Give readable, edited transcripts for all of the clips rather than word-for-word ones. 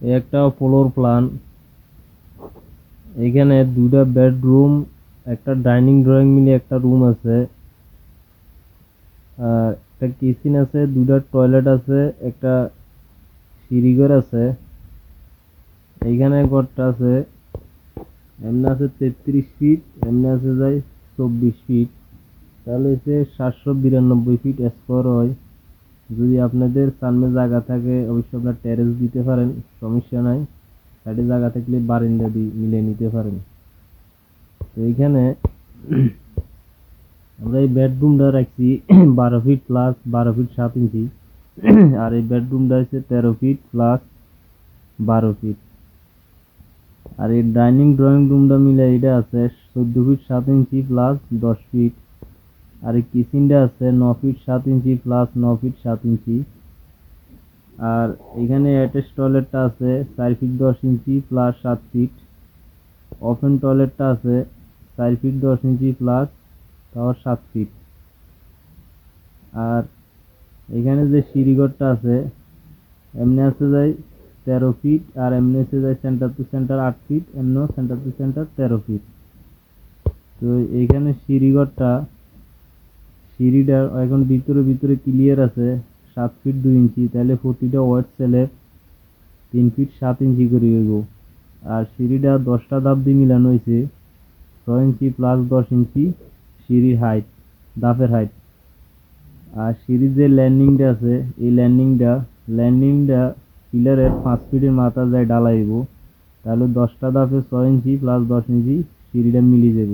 এই একটা floor plan. এখানে দুইটা বেডরুম, একটা ডাইনিং ড্রয়িং মিলে একটা রুম আছে, আর একটা কিচেন আছে, দুইটা টয়লেট আছে, একটা সিঁড়িঘর আছে। এইখানে ঘরটা আছে এমনি আছে 33 ফিট, এমনি আছে যাই 24 ফিট, তাহলে হচ্ছে 792 ফিট স্কোয়ার হয়। যদি আপনাদের সামনে জায়গা থাকে অবশ্যই আপনার টেরেস দিতে পারেন, সমস্যা নাই। সাইডে জায়গা থাকলে বারান্দা মিলে নিতে পারেন। তো এইখানে আমরা এই বেডরুমটা রাখছি 12 ফিট প্লাস 12 ফিট 7 ইঞ্চি। আর এই বেডরুমটা হচ্ছে 13 ফিট প্লাস 12 ফিট। আর এই ডাইনিং ড্রয়িং রুমটা মিলে এটা আছে 14 ফিট 7 ইঞ্চি প্লাস 10 ফিট। আর এই কিচেনটা আছে 9 feet 7 inch plus 9 feet 7 inch. আর এখানে অ্যাটাচ টয়লেটটা আছে 4 feet 10 inch plus 7 feet. Open টয়লেটটা আছে 4 ফিট 10 ইঞ্চি প্লাস তাও 7 ফিট। আর এখানে যে সিঁড়িঘরটা আছে এমনি আছে যাই 13 ফিট, আর এমনি আছে যাই সেন্টার টু সেন্টার 8 ফিট, এমনিও সেন্টার টু সেন্টার 13 ফিট। তো এইখানে সিঁড়িটা এখন ভিতরে ভিতরে ক্লিয়ার আছে 7 ফিট 2 ইঞ্চি, তাহলে প্রতিটা ওয়ার্ড সেলে 3 ফিট 7 ইঞ্চি করে হইব। আর সিঁড়িটা 10টা ধাপ দিয়ে মিলানো হয়েছে, 6 ইঞ্চি প্লাস 10 ইঞ্চি সিঁড়ির হাইট, ধাপের হাইট। আর সিঁড়ির যে ল্যান্ডিংটা আছে এই ল্যান্ডিংটা পিলারের 5 ফিটের মাথা যায় ঢালাইব, তাহলে 10টা ধাপে 6 ইঞ্চি প্লাস 10 ইঞ্চি সিঁড়িটা মিলিয়ে যাব।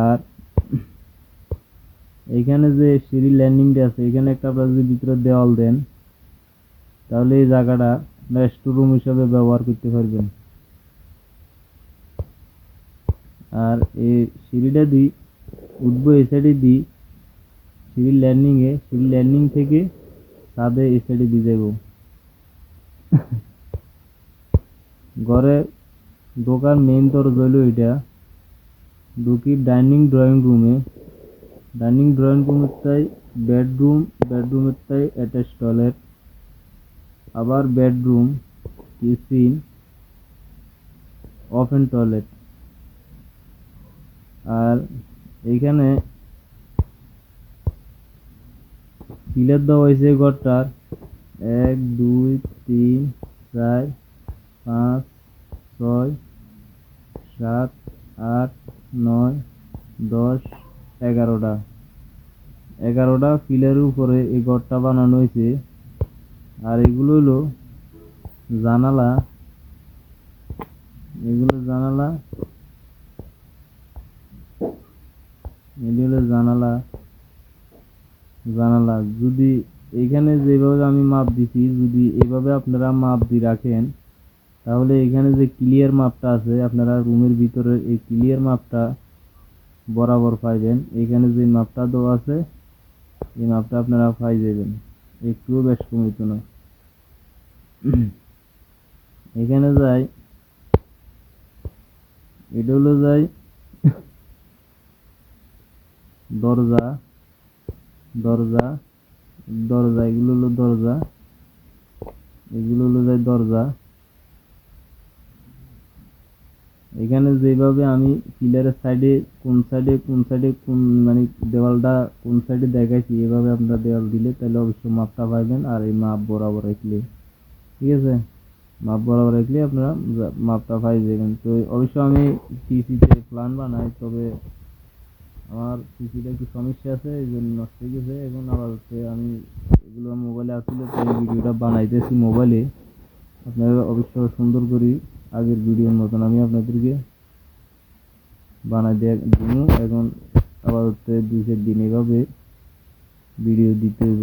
আর এইখানে যে সিঁড়ির ল্যান্ডিংটা আছে এখানে একটা আপনারা যদি ভিতরে দেওয়াল দেন তাহলে এই জায়গাটা স্টোর রুম হিসাবে ব্যবহার করতে পারবেন। আর এই সিঁড়িটা দিই উঠবো এই সাইডে দিই সিঁড়ির ল্যান্ডিং থেকে ছাদে এই সাইডে দিয়ে যাব। ঘরে ঢোকার মেইন দরজা হইল এটা। ঢুকি ডাইনিং ড্রয়িং রুমের তাই বেডরুমের তাই অ্যাটাচ টয়লেট, আবার বেডরুম, কিচেন, ওপেন টয়লেট। আর এইখানে পিলার দেওয়া হয়েছে ঘরটার 1 2 3 4 5 6 7 8 9 10 11টা পিলারের উপরে এই ঘরটা বানানো হয়েছে। আর এগুলো হলো জানালা, এগুলো জানালা জানালা যদি এইখানে যেভাবে আমি মাপ দিছি যদি এইভাবে আপনারা মাপ দিয়ে রাখেন তাহলে এখানে যে ক্লিয়ার মাপটা আছে আপনারা রুমের ভিতরে এই ক্লিয়ার মাপটা বরাবর পাইবেন। এখানে যে মাপটা দেওয়া আছে এই মাপটা আপনারা পাই যাবেন, একটুও বেশ কমিত না। এখানে যাই এটা হলো যাই দরজা দরজা দরজা এগুলো হলো যাই দরজা। এখানে যেভাবে আমি পিলারের সাইডে কোন মানে দেওয়ালটা কোন সাইডে দেখাইছি এভাবে আপনারা দেওয়াল দিলে তাহলে অবশ্যই মাপটা পাইবেন। আর এই মাপ বরাবর রাখলে ঠিক আছে, মাপ বরাবর রাখলে আপনারা মাপটা পাই যাবেন। তো অবশ্য আমি পিসিতে প্ল্যান বানাই, তবে আমার পিসিটা একটু সমস্যা আছে এই জন্য নষ্ট হয়ে গেছে। এখন আবার হচ্ছে আমি এগুলো মোবাইলে আসলে তো এই ভিডিওটা বানাইতেছি মোবাইলে, আপনারা অবশ্য সুন্দর করে আগের ভিডিওর মতন আমি আপনাদেরকে বানাই দিব। এখন আবার হচ্ছে 2-4 দিন এভাবে ভিডিও দিতে হইব।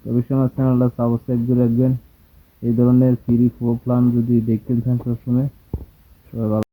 অবশ্যই আমার চ্যানেলটা সাবস্ক্রাইব করে রাখবেন। এই ধরনের ফ্রি প্ল্যান যদি দেখতে চান সবসময় সবাই